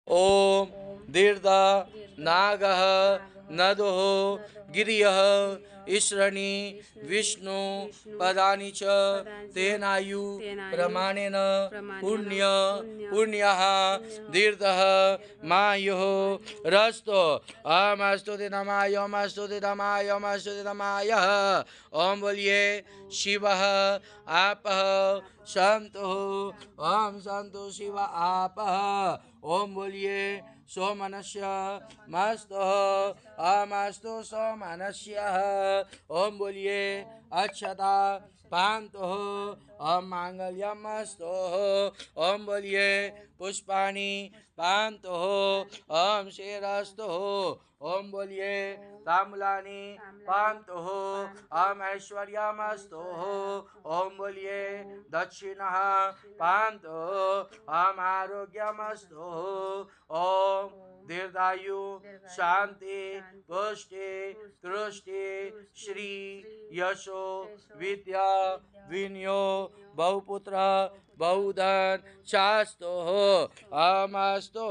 ओम दीर्घ नागः नदोः गिरियः ईश्वरणी विष्णु पदानि च तेनायु प्रमाणेन पुण्य पुण्यः दीर्घः मायुः रस्तो अमस्तु नमाय अमस्तु नमाय अमस्तु नमाय। ओम बोलिए शिवः आपः सन्तु ओम सन्तु शिव आपः। ओम बोलिए सोमनस्य मस्तु अमस्तु सोमनस्य। ओम बोलिए अक्षता पांतो ओम मांगल्यमस्तु। ओम बोलिए पुष्पाणि पांतो ओम शेरस्तु। ओम बोलिए ताम्बूलानि पांतो ओम ऐश्वर्यमस्तु। ओम बोलिए दक्षिणः पांतो ओम आरोग्यमस्तु। ओम दीर्घायु शांति पुष्टि तुष्टि श्री यशो विद्या विनियो बहुपुत्र बहुधन शास्तु अमस्तु।